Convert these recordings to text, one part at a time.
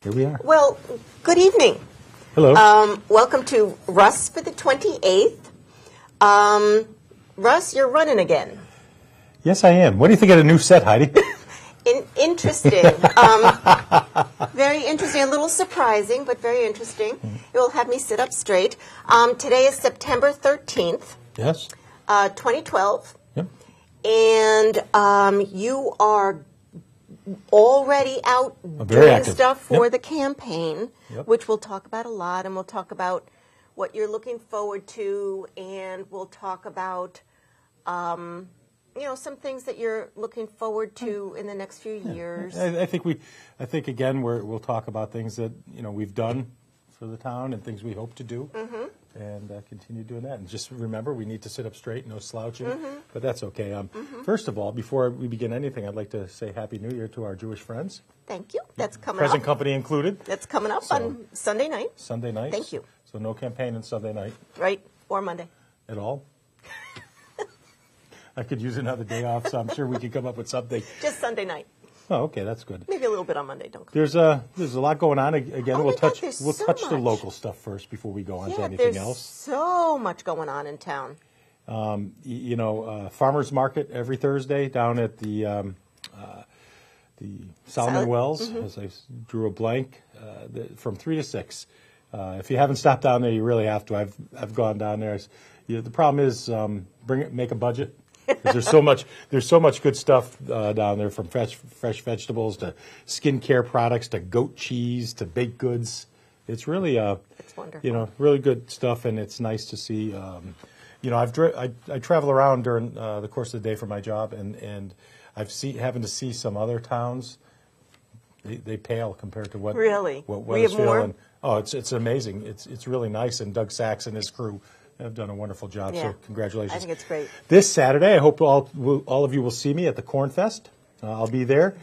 Here we are. Well, good evening. Hello. Welcome to Russ for the 28th. Russ, you're running again. Yes, I am. What do you think of the new set, Heidi? Interesting. Very interesting. A little surprising, but very interesting. It will have me sit up straight. Today is September 13th, Yes. 2012. Yep. And you are already out very doing active. stuff for Yep. the campaign, Yep. which we'll talk about a lot, and we'll talk about what you're looking forward to, and we'll talk about some things that you're looking forward to in the next few years. I think again we'll talk about things that we've done for the town and things we hope to do, and continue doing that. And just remember, we need to sit up straight, no slouching, but that's okay. First of all, before we begin anything, I'd like to say Happy New Year to our Jewish friends. Thank you. That's coming Present up. company included. That's coming up on Sunday night. Sunday night. Thank you. So no campaign on Sunday night. Right, or Monday. At all. I could use another day off, so I'm sure we could come up with something. Just Sunday night. Oh, okay, that's good. Maybe a little bit on Monday. Don't. There's a lot going on. Again, Oh we'll my God, touch there's the so much. local stuff first before we go on to Yeah, anything there's else. so much going on in town. Farmers market every Thursday down at the Solomon Wells. As I drew a blank, from 3 to 6. If you haven't stopped down there, you really have to. I've gone down there. The problem is make a budget. 'Cause there's so much good stuff down there, from fresh vegetables to skincare products to goat cheese to baked goods. It's really It's wonderful. Really good stuff, and it's nice to see. I travel around during the course of the day for my job, and having to see some other towns. They pale compared to what Really? what We have Weathersfield more? and it's amazing. It's really nice, and Doug Sachs and his crew have done a wonderful job. Yeah. So congratulations! I think it's great. This Saturday, I hope all of you will see me at the Corn Fest. I'll be there,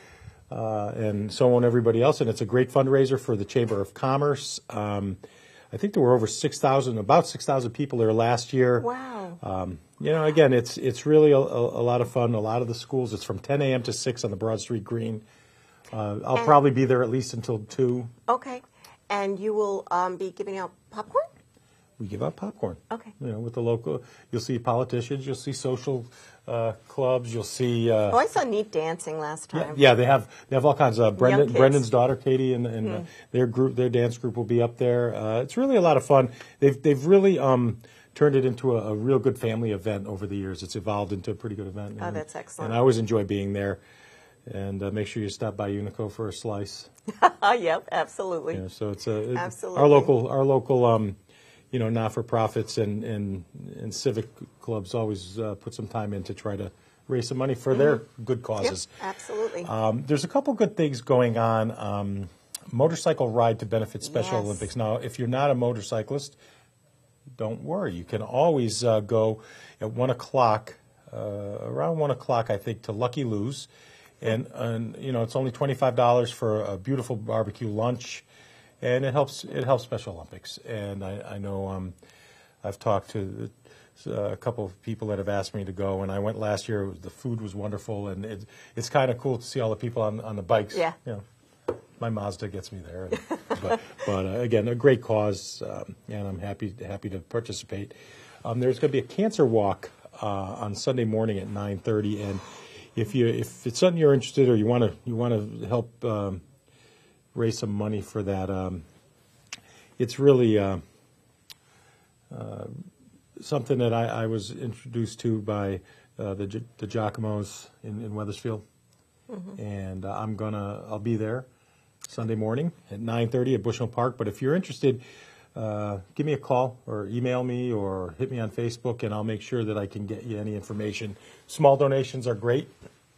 and so won't everybody else. And it's a great fundraiser for the Chamber of Commerce. I think there were about 6,000 people there last year. Wow. Again, it's really a lot of fun. A lot of the schools, it's from 10 a.m. to 6 on the Broad Street Green. I'll probably be there at least until 2. Okay. And you will be giving out popcorn? We give out popcorn. Okay. With the local, you'll see politicians, you'll see social clubs, you'll see. I saw Neat Dancing last time. Yeah, they have all kinds of Young kids. Brendan's daughter Katie and their dance group will be up there. It's really a lot of fun. They've really turned it into a real good family event over the years. It's evolved into a pretty good event. Oh, that's excellent. And I always enjoy being there. And make sure you stop by Unico for a slice. Yep, absolutely. So it's Absolutely. our local not-for-profits and civic clubs always put some time in to try to raise some money for their good causes. Yep, absolutely. There's a couple good things going on. Motorcycle ride to benefit Special Yes. Olympics. Now, if you're not a motorcyclist, don't worry. You can always go at 1 o'clock, around 1 o'clock, I think, to Lucky Lou's. And it's only $25 for a beautiful barbecue lunch. And it helps Special Olympics. And I know I've talked to a couple of people that have asked me to go, and I went last year. The food was wonderful, and it's kind of cool to see all the people on the bikes. Yeah. My Mazda gets me there. But again, a great cause, and I'm happy to participate. There's going to be a cancer walk on Sunday morning at 9:30, and if it's something you're interested or you want to help raise some money for that. It's really something that I was introduced to by the Giacomos in Weathersfield, and I'll be there Sunday morning at 9:30 at Bushnell Park. But if you're interested, give me a call or email me or hit me on Facebook, and I'll make sure that I can get you any information. Small donations are great;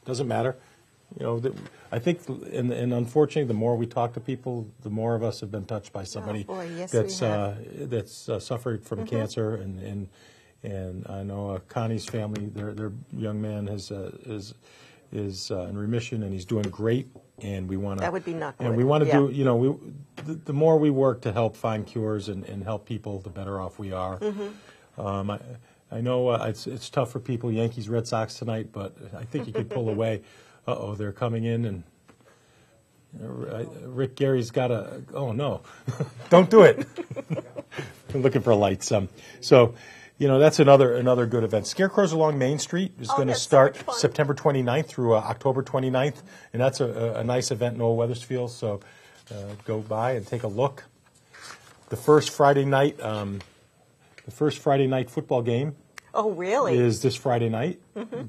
doesn't matter. I think, and unfortunately, the more we talk to people, the more of us have been touched by somebody that's suffered from cancer, and I know Connie's family, their young man is in remission, and he's doing great, and we want to. That would be not good. And we want to do, the more we work to help find cures and help people, the better off we are. I know it's tough for people. Yankees, Red Sox tonight, but I think you could pull away. Uh-oh, they're coming in, and Rick Gary's got a. Oh no, don't do it. I'm looking for lights. So, that's another good event. Scarecrows Along Main Street is going to start September 29th through October 29th, and that's a nice event in Old Wethersfield. So, go by and take a look. The first Friday night football game. Oh, really? Is this Friday night,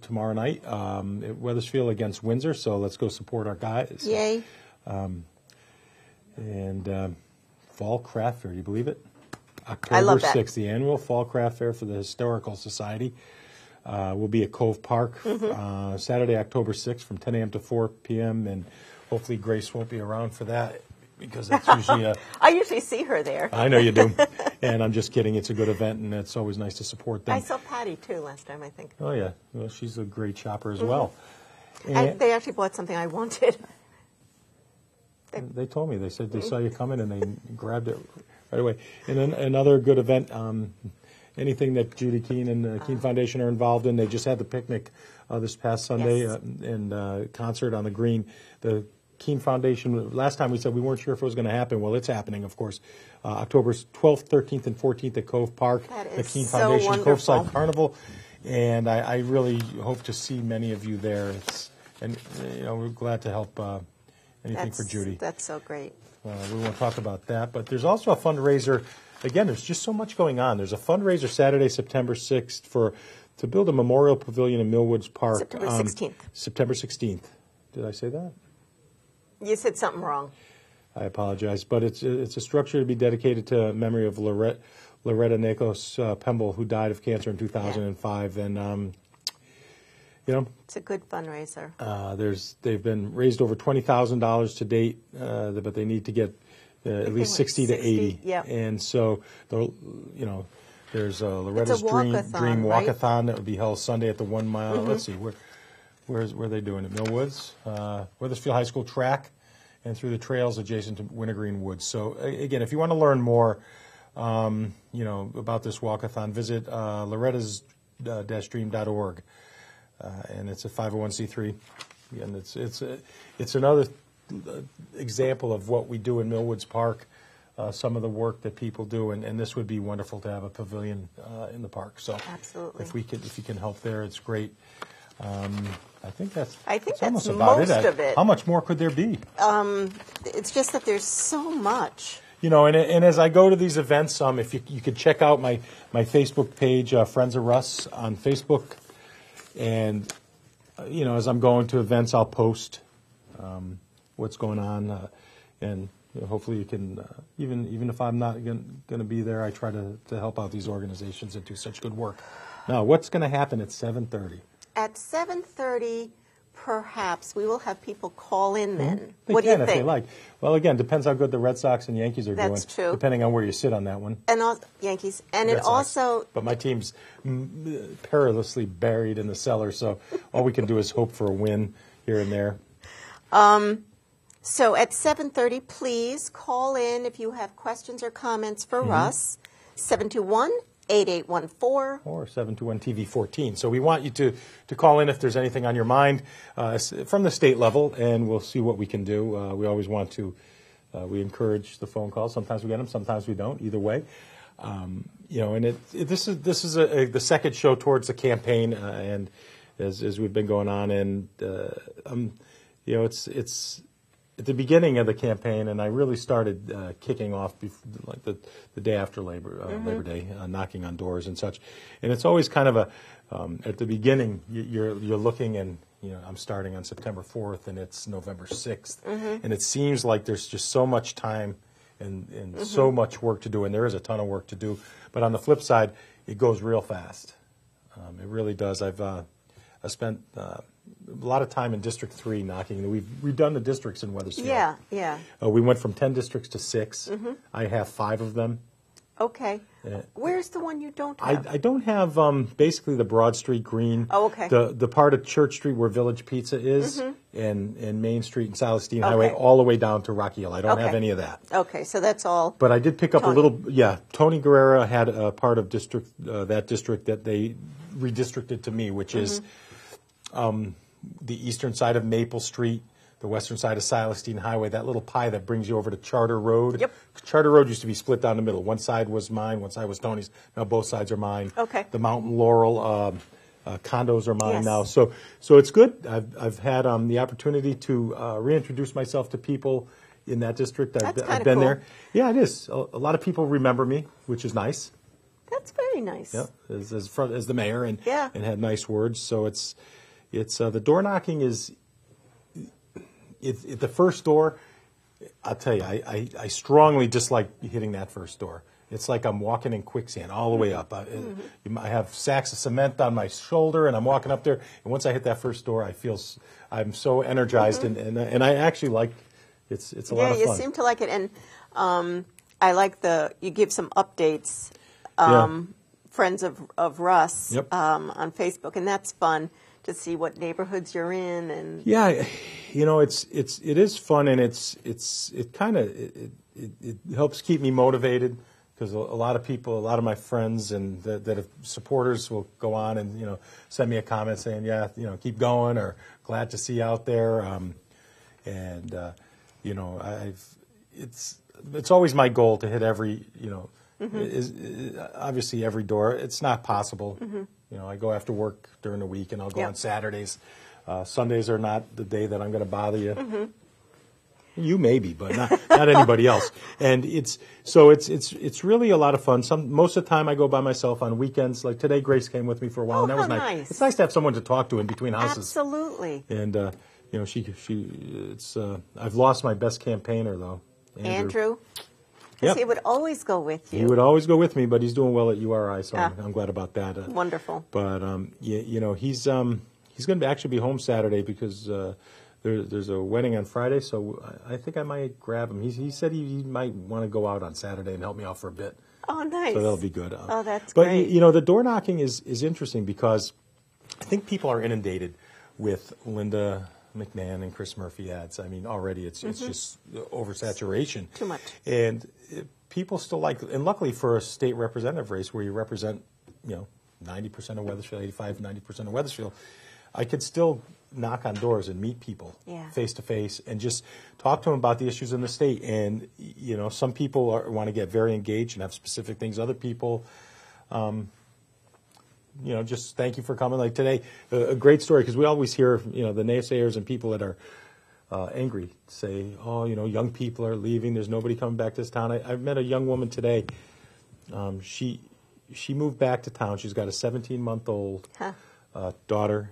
tomorrow night, at Wethersfield against Windsor. So let's go support our guys. Yay. And Fall Craft Fair, do you believe it? I October love that. 6th, the annual Fall Craft Fair for the Historical Society. Will be at Cove Park Saturday, October 6th from 10 a.m. to 4 p.m. And hopefully Grace won't be around for that because that's usually I usually see her there. I know you do. And I'm just kidding. It's a good event, and it's always nice to support them. I saw Patty, too, last time, I think. Oh, yeah. Well, she's a great shopper as well. They actually bought something I wanted. They told me. They said they saw you coming, and they grabbed it right away. And then another good event, anything that Judy Keene and the Keene Foundation are involved in. They just had the picnic this past Sunday and concert on the green. The Keene Foundation, last time we said we weren't sure if it was going to happen. Well, it's happening, of course. October 12th, 13th, and 14th at Cove Park. The Keene Foundation wonderful. Coveside Carnival. And I really hope to see many of you there. We're glad to help anything for Judy. That's so great. We won't talk about that. But there's also a fundraiser. Again, there's just so much going on. There's a fundraiser Saturday, September 6th to build a memorial pavilion in Millwoods Park. September 16th. September 16th. Did I say that? You said something wrong. I apologize. But it's a structure to be dedicated to memory of Loretta Nikos Pemble, who died of cancer in 2005. Yeah. And, it's a good fundraiser. They've been raised over $20,000 to date, but they need to get at least 60 to 80. Yep. And so, there's Loretta's Dream Walkathon that would be held Sunday at the 1 mile. Let's see, where are they doing it? Millwoods, Wethersfield High School track, and through the trails adjacent to Wintergreen Woods. So again, if you want to learn more, about this walkathon, visit lorettas-dream.org. And it's a 501c3. And it's another example of what we do in Millwoods Park, some of the work that people do, and this would be wonderful to have a pavilion in the park. So absolutely, if you can help there, it's great. I think that's almost about most of it. How much more could there be? It's just that there's so much. And as I go to these events, if you could check out my Facebook page, Friends of Russ on Facebook. And, as I'm going to events, I'll post what's going on. And hopefully you can, even if I'm not going to be there, I try to help out these organizations that do such good work. Now, what's going to happen at 7:30? At 7:30, perhaps, we will have people call in then. What do you think? If they like. Well, again, depends how good the Red Sox and Yankees are doing. That's true. Depending on where you sit on that one. And Yankees. And Red it Sox. also... But my team's perilously buried in the cellar, so all we can do is hope for a win here and there. So at 7:30, please call in if you have questions or comments for Russ. 721-8814. Or 721-TV14. So we want you to call in if there's anything on your mind from the state level, and we'll see what we can do. We always want to, we encourage the phone calls. Sometimes we get them, sometimes we don't. Either way. And this is the second show towards the campaign, and as we've been going on, and it's at the beginning of the campaign, and I really started kicking off like the day after Labor Day, knocking on doors and such. And it's always kind of at the beginning, you're looking, and I'm starting on September 4th, and it's November 6th, and it seems like there's just so much time and so much work to do, and there is a ton of work to do. But on the flip side, it goes real fast. It really does. I've spent a lot of time in District 3 knocking. We've redone the districts in Wethersfield. Yeah. We went from 10 districts to 6. I have 5 of them. Okay. Where's the one you don't have? I don't have basically the Broad Street Green. Oh, okay. The part of Church Street where Village Pizza is, and Main Street and Celestine Highway, all the way down to Rocky Hill. I don't have any of that. Okay, so that's all. But I did pick up a little. Yeah, Tony Guerrera had a part of that district that they redistricted to me, which is the eastern side of Maple Street the western side of Silestine Highway, that little pie that brings you over to Charter Road. Yep. Charter Road used to be split down the middle. One side was mine, one side was Tony's. Now both sides are mine. Okay. The Mountain Laurel condos are mine Yes. now. So it's good. I've had the opportunity to reintroduce myself to people in that district. That's I've kinda been cool. there. Yeah, it is. A lot of people remember me, which is nice. That's very nice. Yeah, as the mayor, and Yeah. and had nice words. So it's the door knocking is the first door. I'll tell you, I strongly dislike hitting that first door. It's like I'm walking in quicksand all the way up. I have sacks of cement on my shoulder, and I'm walking up there. And once I hit that first door, I'm so energized, and I actually like it's a lot of Yeah, fun. you seem to like it, and I like you give some updates. Yeah. Friends of Russ Yep. On Facebook, and that's fun to see what neighborhoods you're in. And Yeah, it is fun, and it helps keep me motivated, because a lot of people, a lot of my friends and that have supporters will go on and send me a comment saying, yeah, keep going, or glad to see you out there, it's always my goal to hit every obviously every door. It's not possible. I go after work during the week, and I'll go on Saturdays. Sundays are not the day that I'm going to bother you. You maybe, but not anybody else. And it's really a lot of fun. Most of the time I go by myself. On weekends, like today, Grace came with me for a while, Oh, and that was how nice. nice. It's nice to have someone to talk to in between houses. absolutely. And I've lost my best campaigner though, Andrew? Yep. Because he would always go with you. He would always go with me, but he's doing well at URI, so I'm glad about that. Wonderful. But he's going to actually be home Saturday, because there's a wedding on Friday, so I think I might grab him. He said he might want to go out on Saturday and help me out for a bit. Oh, nice. So that'll be good. Oh, that's but great. the door knocking is interesting, because I think people are inundated with Linda McMahon and Chris Murphy ads. I mean, already it's just oversaturation. Too much. And people still like, and luckily for a state representative race where you represent, 90% of Wethersfield, 85, 90% of Wethersfield, I could still knock on doors and meet people face to face and just talk to them about the issues in the state. And, some people want to get very engaged and have specific things. Other people, just thank you for coming. Like today, a great story, because we always hear, the naysayers and people that are angry say, oh, young people are leaving. There's nobody coming back to this town. I met a young woman today. She moved back to town. She's got a 17-month-old daughter,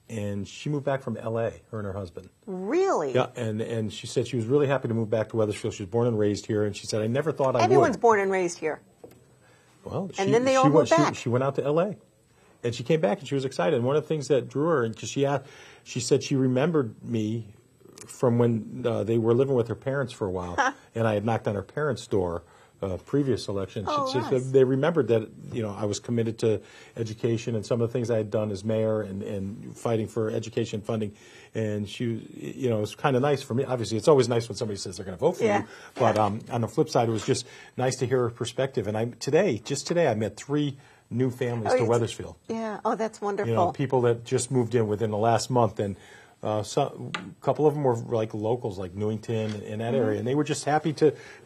and she moved back from L.A., her and her husband. Really? Yeah, and she said she was really happy to move back to Wethersfield. She was born and raised here, and she said, I never thought I would. Everyone's born and raised here. Well, And then they all moved back. She went out to L.A., and she came back, and she was excited. And one of the things that drew her, because she said she remembered me from when they were living with her parents for a while, and I had knocked on her parents' door previous election. She said they remembered that I was committed to education and some of the things I had done as mayor and fighting for education funding. And it was kind of nice for me. Obviously, it's always nice when somebody says they're going to vote for you. But on the flip side, it was just nice to hear her perspective. And today, I met 3 new families to Wethersfield. Yeah. Oh, that's wonderful. People that just moved in within the last month, and a couple of them were like locals, like Newington and that area, and they were just happy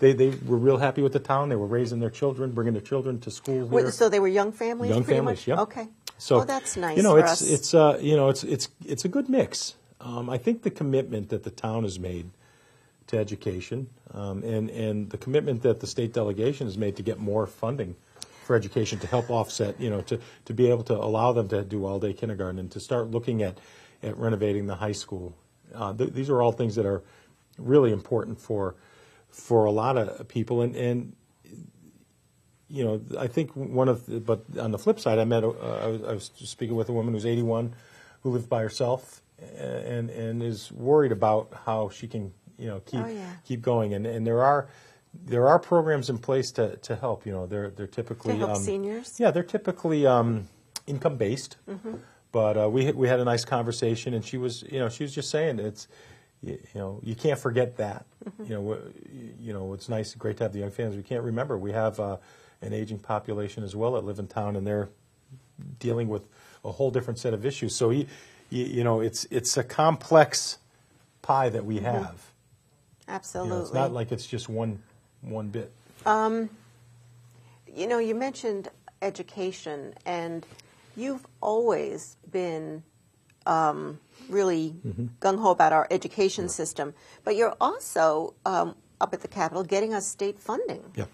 they were real happy with the town. They were raising their children, bringing their children to school here. So they were young families. Young pretty families, much? yeah. Okay. So that's nice. For us. It's a good mix. I think the commitment that the town has made to education, and the commitment that the state delegation has made to get more funding for education to help offset, to be able to allow them to do all-day kindergarten and to start looking at renovating the high school. These are all things that are really important for a lot of people. And I think but on the flip side, I was speaking with a woman who's 81 who lives by herself and is worried about how she can, keep going. And there are programs in place to help. They're typically to help seniors. Yeah, they're typically income based. Mm-hmm. But we had a nice conversation, and she was just saying it's you can't forget that. Mm-hmm. It's nice, great to have the young families. We can't remember we have an aging population as well that live in town, and they're dealing with a whole different set of issues. So it's a complex pie that we have. Absolutely. It's not like it's just one bit. You mentioned education, and you've always been really gung-ho about our education system, but you're also up at the Capitol getting us state funding. Yeah.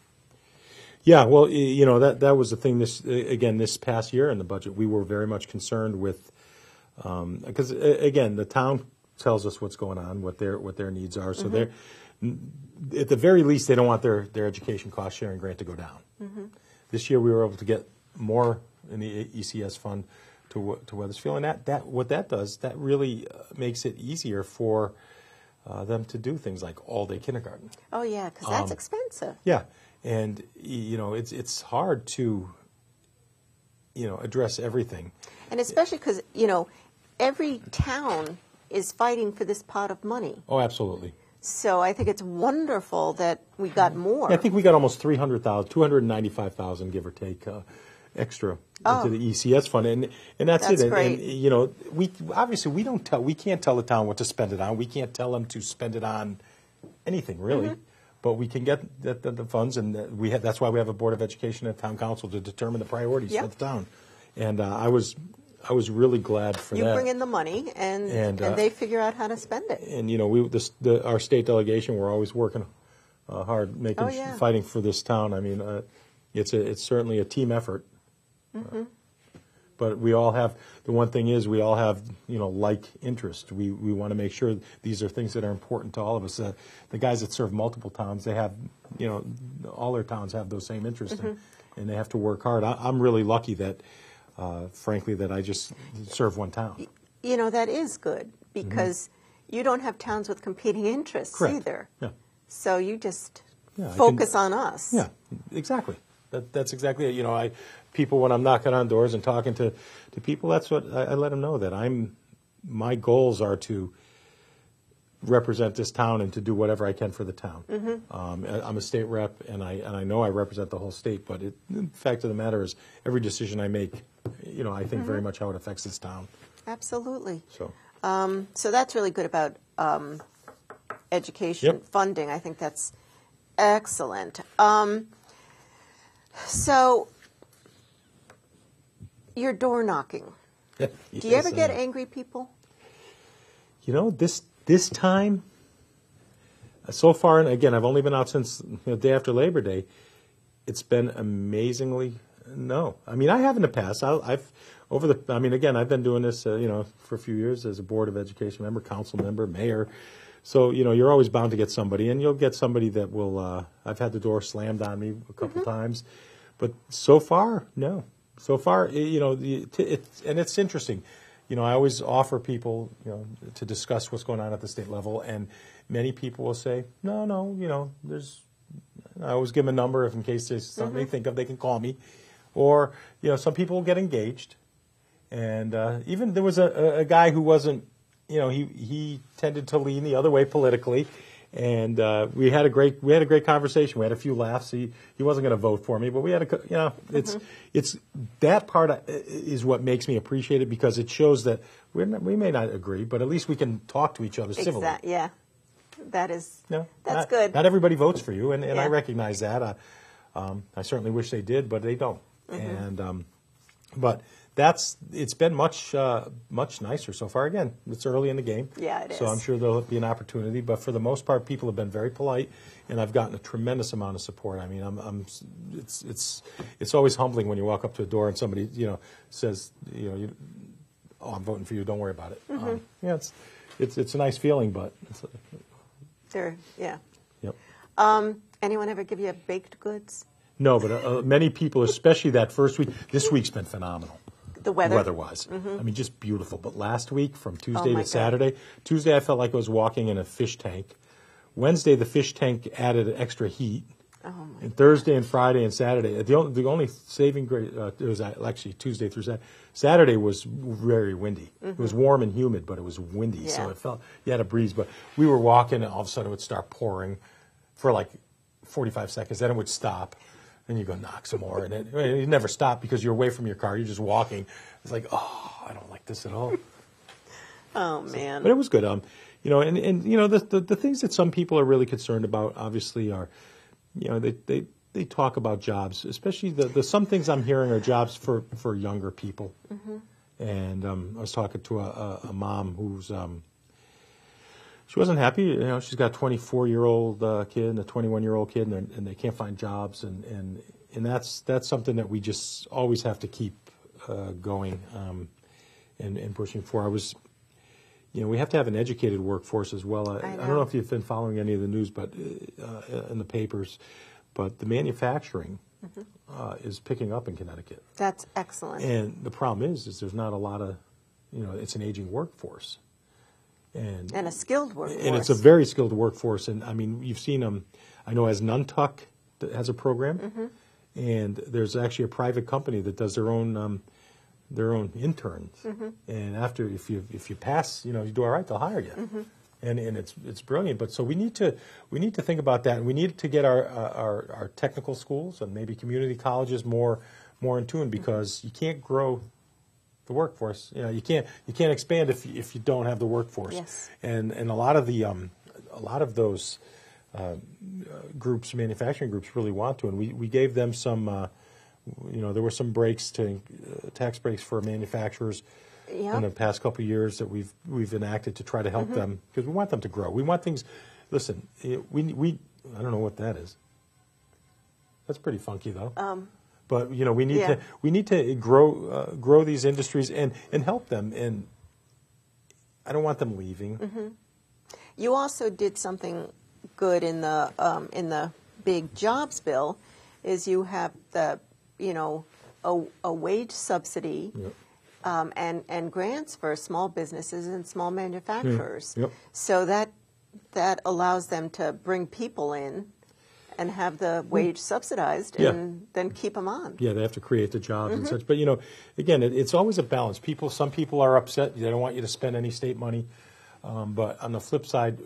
Yeah, well, that was the thing this past year in the budget. We were very much concerned with, because, again, the town tells us what's going on, what their needs are. So they're, at the very least, they don't want their education cost sharing grant to go down. This year we were able to get more in the ECS fund to Wethersfield, and that what that does, that really makes it easier for them to do things like all-day kindergarten. Oh, yeah, because that's expensive. Yeah. And, it's hard to, address everything. And especially because, every town is fighting for this pot of money. Oh, absolutely. So I think it's wonderful that we got more. Yeah, I think we got almost 300,000, 295,000, give or take, extra into the ECS fund, and that's it. Great. And we obviously we can't tell the town what to spend it on. We can't tell them to spend it on anything really. But we can get the funds, and that's why we have a Board of Education and Town Council to determine the priorities for the town. And I was really glad for that. You bring in the money, and they figure out how to spend it. And our state delegation, we're always working hard, fighting for this town. I mean, it's certainly a team effort. But we all have, the one thing is we all have, like interest. We want to make sure these are things that are important to all of us. The guys that serve multiple towns, they have, all their towns have those same interests, and they have to work hard. I'm really lucky that, frankly, that I just serve one town. That is good, because you don't have towns with competing interests either. Yeah. So you just focus on us. Yeah, exactly. That's exactly it. People, when I'm knocking on doors and talking to people, that's what I let them know, that my goals are to represent this town and to do whatever I can for the town. I'm a state rep, and I know I represent the whole state, but the fact of the matter is every decision I make, I think very much how it affects this town. Absolutely. So that's really good about education funding. I think that's excellent. So you're door knocking. Do you ever get angry people? This time, so far, and again, I've only been out since the day after Labor Day. It's been amazingly no. I mean, I have in the past. I've been doing this, for a few years as a Board of Education member, council member, mayor. So, you're always bound to get somebody, and you'll get somebody that will. I've had the door slammed on me a couple times, but so far, no. So far, and it's interesting. I always offer people, to discuss what's going on at the state level, and many people will say, no, there's. I always give them a number if in case there's something they think of, they can call me, or some people will get engaged, and even there was a guy who wasn't, he tended to lean the other way politically. And we had a great conversation. We had a few laughs. He wasn't going to vote for me, but we had it's that part is what makes me appreciate it, because it shows that we may not agree, but at least we can talk to each other civilly. Exactly. Yeah, that's good. Not everybody votes for you, and I recognize that. I certainly wish they did, but they don't. And but it's been much nicer so far. Again, it's early in the game. Yeah, it is. So I'm sure there'll be an opportunity, but for the most part, people have been very polite, and I've gotten a tremendous amount of support. I mean, it's always humbling when you walk up to a door and somebody says, I'm voting for you. Don't worry about it. It's a nice feeling, but Yep. Anyone ever give you baked goods? No, but many people, especially that first week. This week's been phenomenal. The weather-wise. I mean, just beautiful. But last week, from Tuesday to Saturday, Tuesday I felt like I was walking in a fish tank. Wednesday, the fish tank added extra heat. And Thursday and Friday and Saturday, the only saving grace, it was actually Tuesday through Saturday. Saturday was very windy. It was warm and humid, but it was windy, so it felt, you had a breeze. But we were walking, and all of a sudden it would start pouring for like 45 seconds. Then it would stop. Then you go knock some more, and it never stopped because you're away from your car. You're just walking. It's like, I don't like this at all. Oh man! But it was good. the things that some people are really concerned about, obviously, are, they talk about jobs, especially some things I'm hearing are jobs for younger people. And I was talking to a mom who's she wasn't happy. She's got a 24-year-old kid and a 21-year-old kid, and they can't find jobs, and that's something that we just always have to keep going and pushing for. We have to have an educated workforce as well. I don't know if you've been following any of the news, but in the papers, but the manufacturing is picking up in Connecticut. That's excellent. And the problem is there's not a lot of, it's an aging workforce. And a skilled workforce. And it's a very skilled workforce. And, I mean, you've seen them, I know as Nuntuck has a program, and there's actually a private company that does their own interns. And after, if you pass, you do all right, they'll hire you. And it's brilliant. But so we need to think about that. And we need to get our technical schools and maybe community colleges more in tune, because you can't grow the workforce. You can't expand if you don't have the workforce. Yes. And a lot of those groups, manufacturing groups, really want to. And we gave them some. There were some breaks tax breaks for manufacturers in the past couple of years that we've enacted to try to help them, because we want them to grow. We want things. Listen, we I don't know what that is. That's pretty funky though. But we need to grow these industries and help them. And I don't want them leaving. You also did something good in the big jobs bill, is you have the a wage subsidy. And grants for small businesses and small manufacturers. So that allows them to bring people in and have the wage subsidized and then keep them on. Yeah, they have to create the jobs and such. But, again, it's always a balance. Some people are upset. They don't want you to spend any state money. But on the flip side,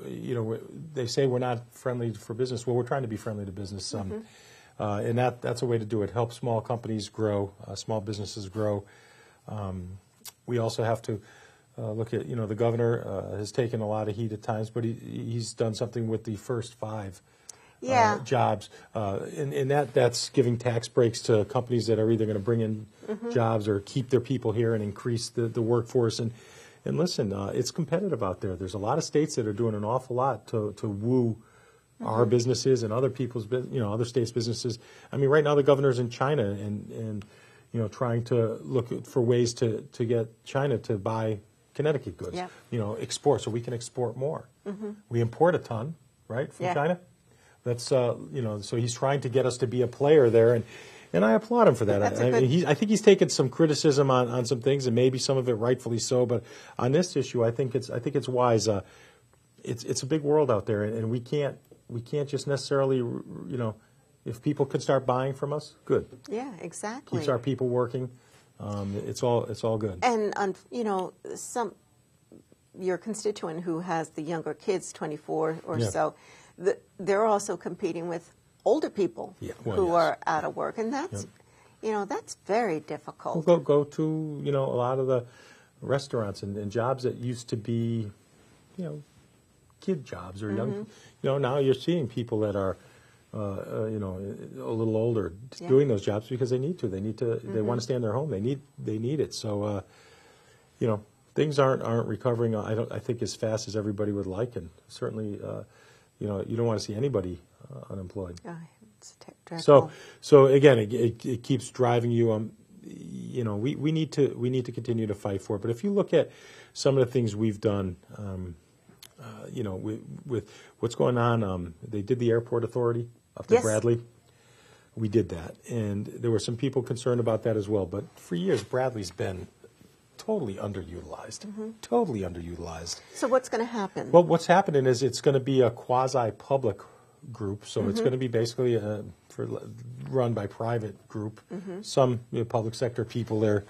they say we're not friendly for business. Well, we're trying to be friendly to business. And that's a way to do it. Help small companies grow, small businesses grow. We also have to look at, the governor has taken a lot of heat at times, but he's done something with the first 5 jobs. And that's giving tax breaks to companies that are either going to bring in jobs or keep their people here and increase the workforce. And listen, it's competitive out there. There's a lot of states that are doing an awful lot to woo our businesses and other people's, other states' businesses. I mean, right now the governor's in China and trying to look for ways to get China to buy Connecticut goods, export, so we can export more. We import a ton, right, from China? That's, so he's trying to get us to be a player there, and I applaud him for that. I think he's taken some criticism on some things, and maybe some of it rightfully so, but on this issue, I think it's wise. It's a big world out there, and we can't just necessarily, if people could start buying from us, good. Yeah, exactly. Keeps our people working. It's all good. And your constituent who has the younger kids, 24 or so, they're also competing with older people who are out of work, and that's that's very difficult. We'll go to a lot of the restaurants and jobs that used to be kid jobs or young. Now you're seeing people that are. A little older doing those jobs because they need to. They They want to stay in their home. They need it. So, things aren't recovering. I think as fast as everybody would like, and certainly, you don't want to see anybody unemployed. It's dreadful. So again, it keeps driving you. We need to continue to fight for it. But if you look at some of the things we've done. With what's going on, they did the airport authority up to Bradley. We did that, and there were some people concerned about that as well. But for years, Bradley's been totally underutilized. Totally underutilized. So what's going to happen? Well, what's happening is it's going to be a quasi-public group. So it's going to be basically run by private group. Some public sector people there,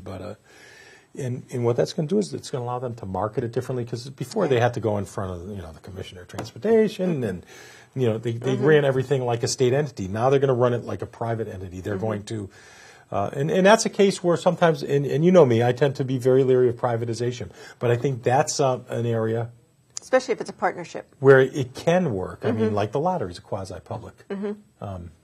but. And what that's going to do is it's going to allow them to market it differently, because before they had to go in front of the Commissioner of Transportation and they ran everything like a state entity. Now they're going to run it like a private entity. They're going to and that's a case where sometimes and me, I tend to be very leery of privatization, but I think that's an area especially if it's a partnership. Where it can work. I mean, like the lottery is a quasi-public.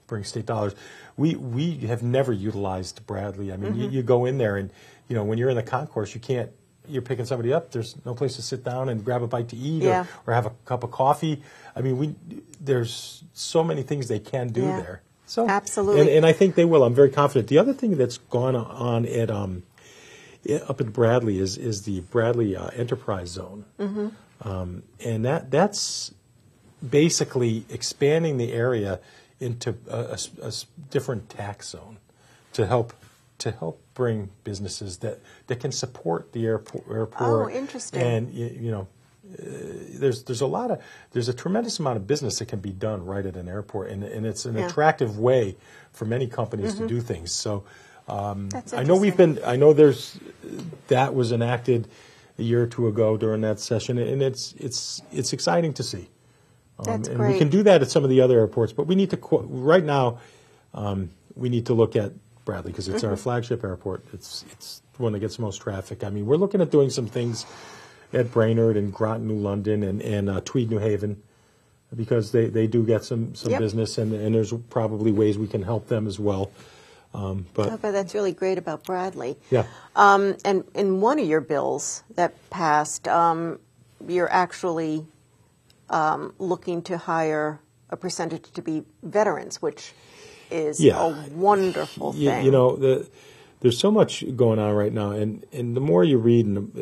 Bring state dollars. We have never utilized Bradley. I mean, you go in there and, you know, when you're in the concourse, you're picking somebody up. There's no place to sit down and grab a bite to eat or have a cup of coffee. I mean, there's so many things they can do there. So absolutely. And I think they will. I'm very confident. The other thing that's gone on at up at Bradley is the Bradley Enterprise Zone. And that's basically expanding the area into a different tax zone to help bring businesses that can support the airport. Oh, interesting. And you know, there's a tremendous amount of business that can be done right at an airport, and it's an attractive way for many companies to do things. So I know that was enacted a year or two ago during that session, and it's exciting to see. That's and great. we can do that at some of the other airports, but we need to right now. We need to look at Bradley because it's our flagship airport. It's the one that gets the most traffic. I mean, we're looking at doing some things at Brainerd and Groton, New London, and Tweed, New Haven, because they do get some business, and there's probably ways we can help them as well. But that's really great about Bradley. Yeah. And in one of your bills that passed, you're actually looking to hire a percentage to be veterans, which is a wonderful thing. You know, there's so much going on right now, and the more you read, and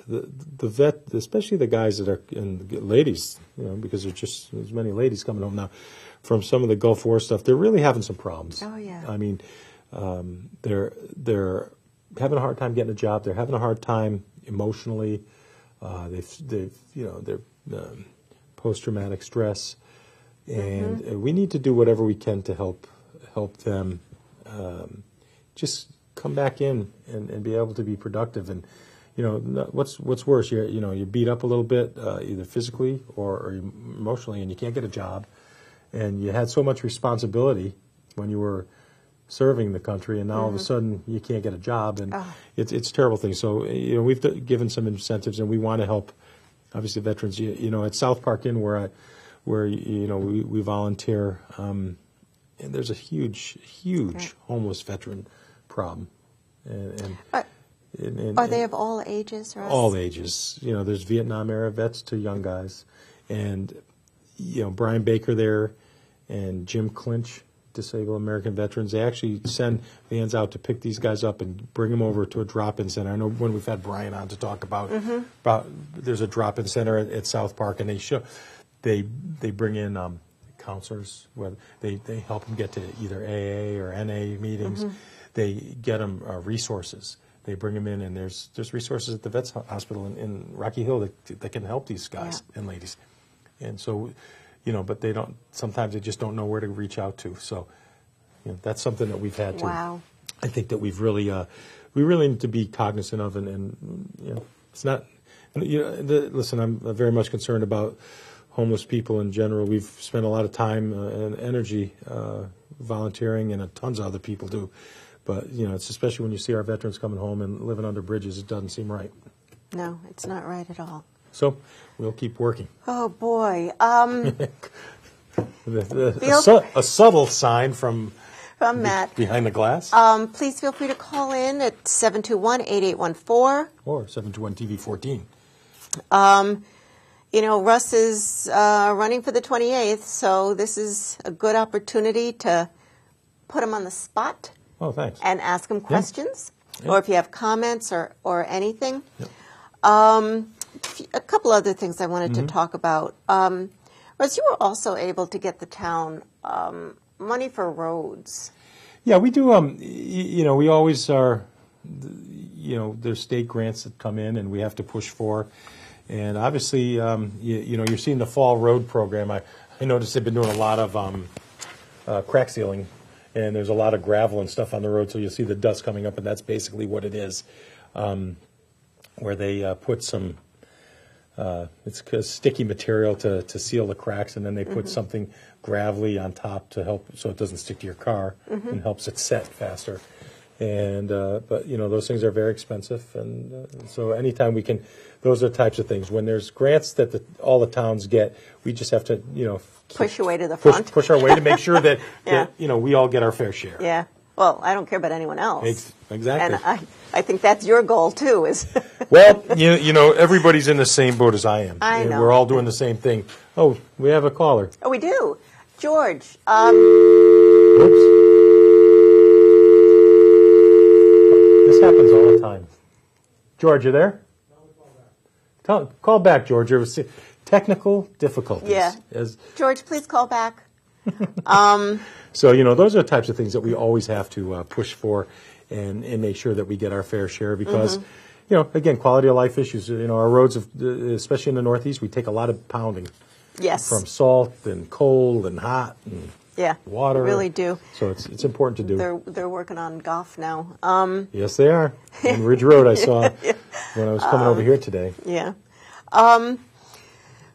the vet, especially the guys that are, and the ladies, you know, because there's many ladies coming home now from some of the Gulf War stuff, they're really having some problems. Oh, yeah. I mean, they're having a hard time getting a job. They're having a hard time emotionally. They're post-traumatic stress, and we need to do whatever we can to help them just come back in and be able to be productive. And you know, what's worse? You're beat up a little bit, either physically or emotionally, and you can't get a job, and you had so much responsibility when you were serving the country, and now all of a sudden you can't get a job, and it's a terrible thing. So you know, we've given some incentives, and we want to help. Obviously, veterans. You know, at South Park Inn, where you know we volunteer, and there's a huge homeless veteran problem. Are they of all ages, Russ? All ages. You know, there's Vietnam era vets to young guys, and you know Brian Baker there, and Jim Clinch, Disabled American Veterans. They actually send vans out to pick these guys up and bring them over to a drop-in center. I know when we've had Brian on to talk about there's a drop-in center at South Park, and they bring in counselors. Where they help them get to either AA or NA meetings. They get them resources. They bring them in, and there's resources at the Vets Hospital in Rocky Hill that can help these guys and ladies. And so, you know, but sometimes they just don't know where to reach out to. So, you know, that's something that we've had to. Wow. I think that we really need to be cognizant of, and you know, it's not. You know, listen, I'm very much concerned about homeless people in general. We've spent a lot of time and energy volunteering, and tons of other people do. But, you know, it's especially when you see our veterans coming home and living under bridges, it doesn't seem right. No, it's not right at all. So we'll keep working. Oh, boy. A subtle sign from Matt. Behind the glass. Please feel free to call in at 721-8814. Or 721-TV14. You know, Russ is running for the 28th, so this is a good opportunity to put him on the spot. Oh, thanks. And ask him questions, or if you have comments or anything. Yep. A couple other things I wanted to talk about. Russ, you were also able to get the town money for roads. Yeah, we do. You know, we always are. You know, there's state grants that come in, and we have to push for. And obviously, you know, you're seeing the fall road program. I noticed they've been doing a lot of crack sealing. And there's a lot of gravel and stuff on the road, so you'll see the dust coming up, and that's basically what it is, where they put some, it's sticky material to seal the cracks, and then they put something gravelly on top to help so it doesn't stick to your car and helps it set faster. And but those things are very expensive, and so anytime we can, those are the types of things. When there's grants that all the towns get, we just have to push your way to the front, push our way to make sure that, yeah. that we all get our fair share. Yeah. Well, I don't care about anyone else. Exactly. And I think that's your goal too. Is well, everybody's in the same boat as I am. I know. We're all doing the same thing. Oh, we have a caller. Oh, we do, George. Oops. This happens all the time. George, you there? Call back, George. There was technical difficulties. Yeah. George, please call back. So, those are the types of things that we always have to push for and make sure that we get our fair share because, again, quality of life issues. Our roads, especially in the Northeast, we take a lot of pounding. Yes. From salt and cold and hot and water. We really do. So it's important to do. They're working on golf now. Yes, they are. On Ridge Road, I saw when I was coming over here today. Yeah.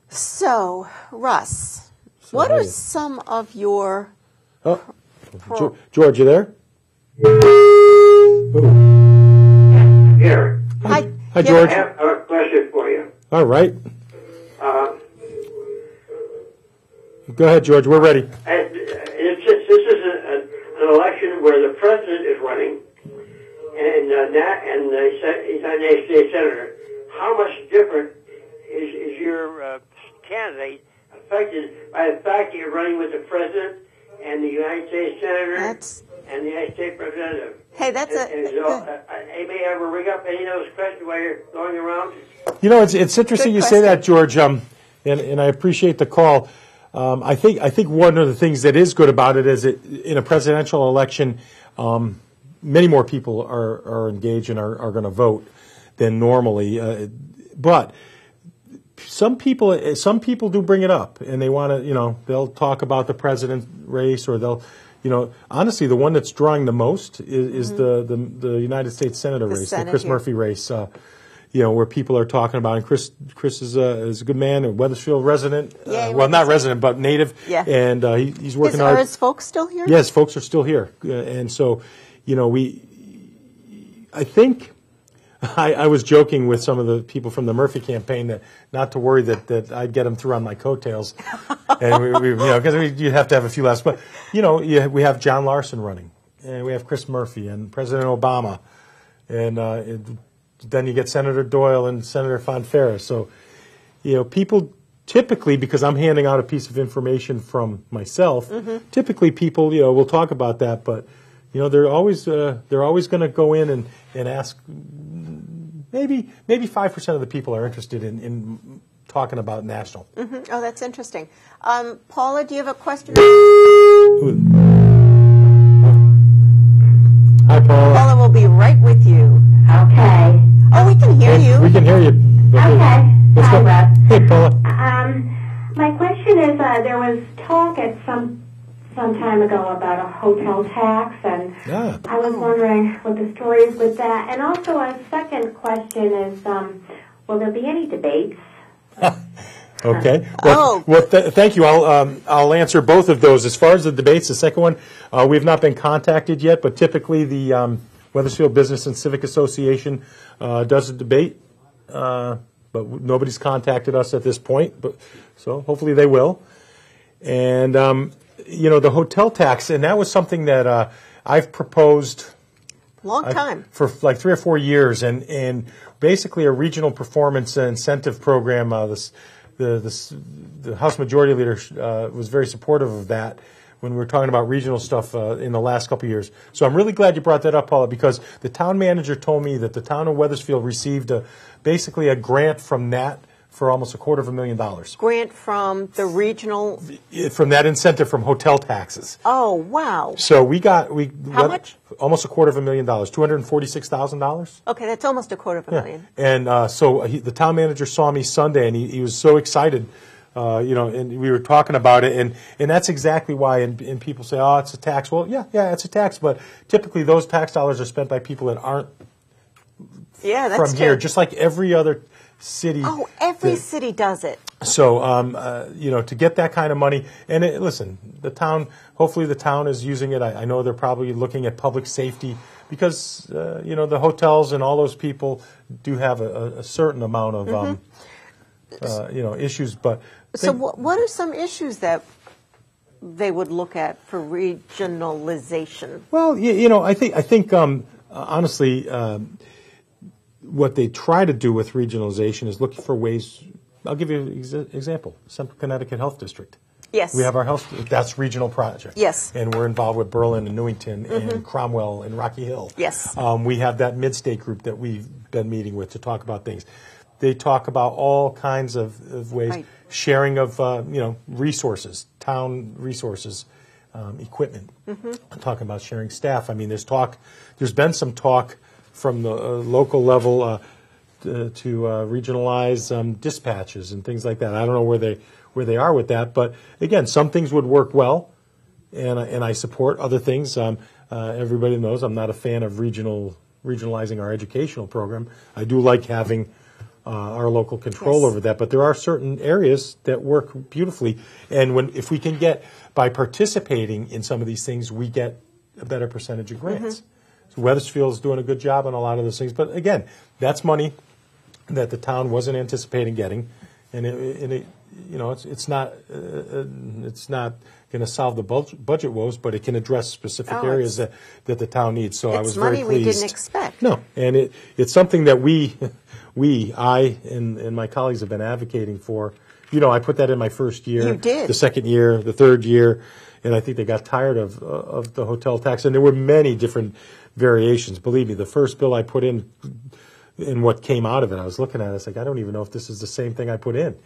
So, Russ, what are some of your... Oh, George, you there? Here. Hi, George. I have a question for you. All right. Go ahead, George. We're ready. This is an election where the president is running, and he's a United States senator. How much different is your candidate affected by the fact that you're running with the president and the United States senator and the United States representative? Hey, that's Anybody ever ring up any of those questions while you're going around? It's interesting you say that, George, and I appreciate the call. I think one of the things that is good about it is that in a presidential election, many more people are engaged and are going to vote than normally. But some people do bring it up, and they want to, they'll talk about the president race, or they'll, honestly, the one that's drawing the most is the United States Senator race, the Chris Murphy race. Where people are talking about, and Chris is a good man, a Wethersfield resident. Well, not resident, but native. Yeah. And he's working hard. Are his folks still here? Yes, folks are still here. And so, I think I was joking with some of the people from the Murphy campaign that not to worry that I'd get them through on my coattails. And because you have to have a few laughs. But, we have John Larson running, and we have Chris Murphy and President Obama, and then you get Senator Doyle and Senator Fonferra. So, people typically, because I'm handing out a piece of information from myself, typically people, will talk about that. But, they're always going to go in and ask. Maybe 5% of the people are interested in talking about national. Oh, that's interesting. Paula, do you have a question? Hi, Paula. Paula will be right with you. Okay. Oh, we can hear you. We can hear you. Okay. Let's go. Hi, Russ. Hey, Paula. My question is, there was talk at some time ago about a hotel tax, and I was wondering what the story is with that. And also, a second question is, will there be any debates? Okay. Well, thank you. I'll answer both of those. As far as the debates, the second one, we have not been contacted yet, but typically the Wethersfield Business and Civic Association does a debate, but nobody's contacted us at this point. But so hopefully they will. And the hotel tax, and that was something that I've proposed. Long time. For like 3 or 4 years, and basically a regional performance incentive program. The House Majority Leader was very supportive of that when we were talking about regional stuff in the last couple of years. So I'm really glad you brought that up, Paula, because the town manager told me that the town of Wethersfield received basically a grant from that for almost $250,000. Grant from the regional? From that incentive from hotel taxes. Oh, wow. So how much? Almost $250,000, $246,000. Okay, that's almost $250,000. And so the town manager saw me Sunday, and he was so excited, and we were talking about it, and that's exactly why. And people say, oh, it's a tax. Well, yeah, it's a tax, but typically those tax dollars are spent by people that aren't that's from here, just like every other city. Oh, every city does it. So, to get that kind of money, and listen, hopefully the town is using it. I know they're probably looking at public safety because the hotels and all those people do have a certain amount of issues. But so, what are some issues that they would look at for regionalization? Well, I think honestly, what they try to do with regionalization is looking for ways. I'll give you an example: Central Connecticut Health District. Yes. We have our health, that's regional project. Yes. And we're involved with Berlin and Newington and Cromwell and Rocky Hill. Yes. We have that mid-state group that we've been meeting with to talk about things. They talk about all kinds of ways, right. sharing of, resources, town resources, equipment. I'm talking about sharing staff. I mean, there's been some talk from the local level to regionalize dispatches and things like that. I don't know where they are with that, but again, some things would work well, and I support other things. Everybody knows I'm not a fan of regionalizing our educational program. I do like having our local control over that, but there are certain areas that work beautifully, and if we can get, by participating in some of these things, we get a better percentage of grants. So Weathersfield's doing a good job on a lot of those things, but again, that's money that the town wasn't anticipating getting, and it's not going to solve the budget woes, but it can address specific areas that the town needs. So I was very pleased. It's money we didn't expect. No, and it's something that I and my colleagues have been advocating for. I put that in my first year. You did. The second year, the third year, and I think they got tired of the hotel tax. And there were many different variations. Believe me, the first bill I put in what came out of it, I was looking at it, I was like, I don't even know if this is the same thing I put in.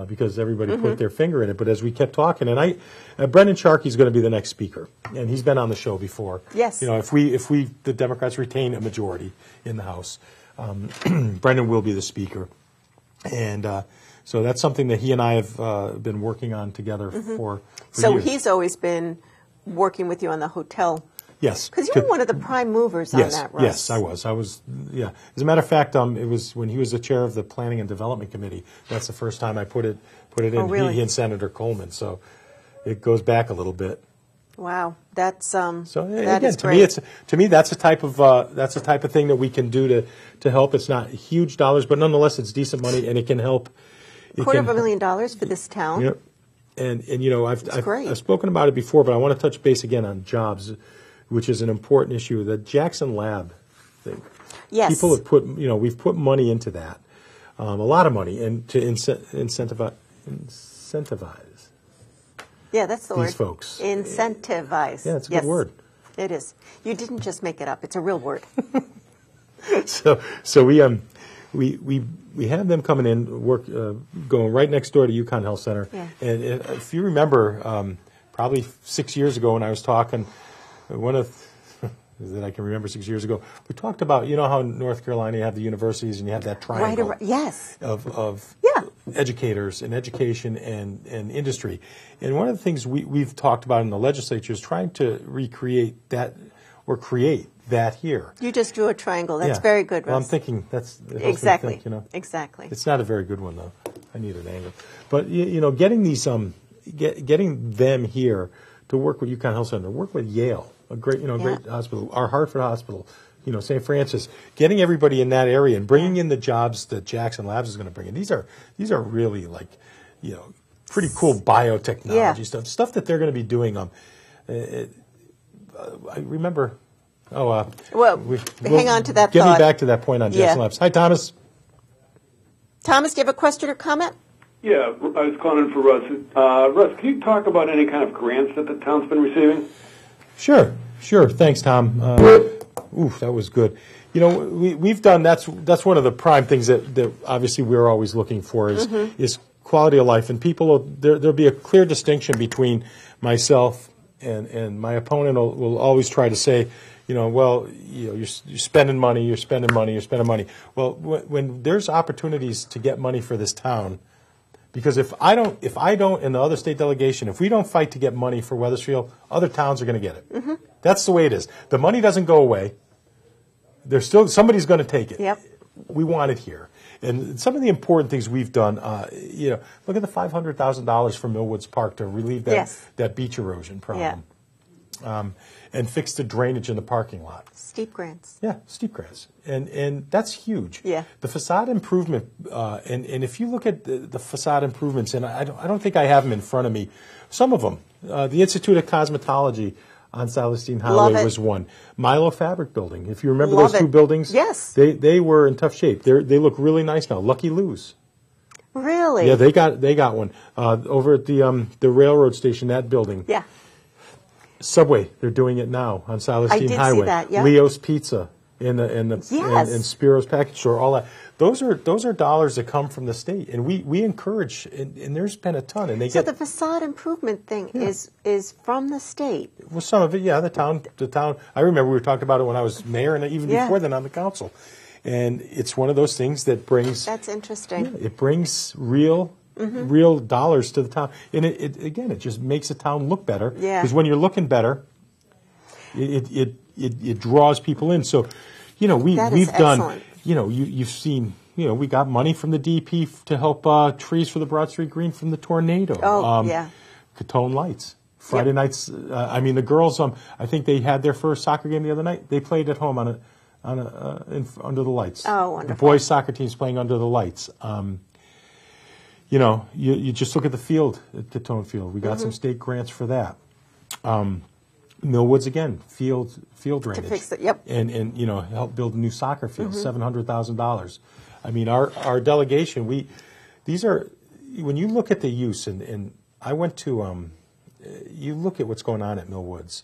Because everybody put their finger in it. But as we kept talking, and Brendan Sharkey's going to be the next speaker, and he's been on the show before. Yes. If the Democrats retain a majority in the House, Brendan will be the speaker, and so that's something that he and I have been working on together for So years. he's always been working with you on the hotel. Yes. Because you were one of the prime movers on that, Russ. Yes, I was. Yeah. As a matter of fact, it was when he was the chair of the Planning and Development Committee. That's the first time I put it in. Oh, really? He and Senator Coleman. So it goes back a little bit. Wow, that's So that again, is great. to me that's the type of thing that we can do to help. It's not huge dollars, but nonetheless it's decent money, and it can help. $250,000 for this town. Yep. And I've spoken about it before, but I want to touch base again on jobs, which is an important issue. The Jackson Lab thing. Yes. People have we've put money into that, a lot of money, and to incentivize. Yeah, that's the word. These folks. Incentivize. Yeah, it's a good word. It is. You didn't just make it up. It's a real word. So we have them coming in, going right next door to UConn Health Center. Yeah. And if you remember, probably 6 years ago when I was talking, one of that I can remember 6 years ago, we talked about, how in North Carolina you have the universities and you have that triangle yes. of educators and education and industry. And one of the things we've talked about in the legislature is trying to recreate that or create that here. You just drew a triangle. That's very good, Russ. Well, I'm thinking that's exactly. Exactly. It's not a very good one though. I need an angle. But getting these getting them here to work with UConn Health Center, work with Yale, a great great hospital, our Hartford Hospital, St. Francis, getting everybody in that area and bringing in the jobs that Jackson Labs is going to bring in. These are really pretty cool biotechnology stuff that they're going to be doing. I remember. Hang on to that Get thought. me back to that point on Jackson Labs. Hi, Thomas. Thomas, do you have a question or comment? Yeah, I was calling in for Russ. Russ, can you talk about any kind of grants that the town's been receiving? Sure. Thanks, Tom. That was good. We've done, that's one of the prime things that obviously we're always looking for is quality of life. And people, there'll be a clear distinction between myself and my opponent will always try to say, you're spending money. Well, when there's opportunities to get money for this town, because if I don't, and the other state delegation, if we don't fight to get money for Weathersfield, other towns are going to get it. Mm-hmm. That's the way it is. The money doesn't go away. Somebody's going to take it. Yep. We want it here. And some of the important things we've done, look at the $500,000 for Millwoods Park to relieve that beach erosion problem. and fix the drainage in the parking lot. Steep grants. Yeah, steep grants, and that's huge. Yeah. The facade improvement, and if you look at the facade improvements, and I don't think I have them in front of me. Some of them, the Institute of Cosmetology on Celestine Highway was one. Milo Fabric Building, if you remember those two buildings, yes, they were in tough shape. They look really nice now. Lucky Lou's. Really? Yeah, they got one over at the railroad station. That building. Yeah. Subway, they're doing it now on Celestine Highway. See that, yeah. Leo's Pizza and Yes. and Spiro's Package Store, all that. Those are dollars that come from the state, and we encourage, and there's been a ton, and So the facade improvement thing is from the state. Well, some of it, yeah. The town. I remember we were talking about it when I was mayor, and even before then on the council. And it's one of those things that brings. That's interesting. Yeah, it brings real dollars to the town, and it just makes the town look better. Yeah. Because when you're looking better, it draws people in. So, we've done. Excellent. You've seen. We got money from the DP to help trees for the Broad Street Green from the tornado. Oh, yeah. Catone Lights. Friday nights. The girls. I think they had their first soccer game the other night. They played at home under the lights. Oh, wonderful. The boys' soccer team's playing under the lights. You just look at the field, at Catone Field. We got some state grants for that. Millwoods again, field drainage. To fix it, yep. And help build a new soccer field, $700,000. I mean, our delegation, these are, when you look at the use, and I went to, you look at what's going on at Millwoods.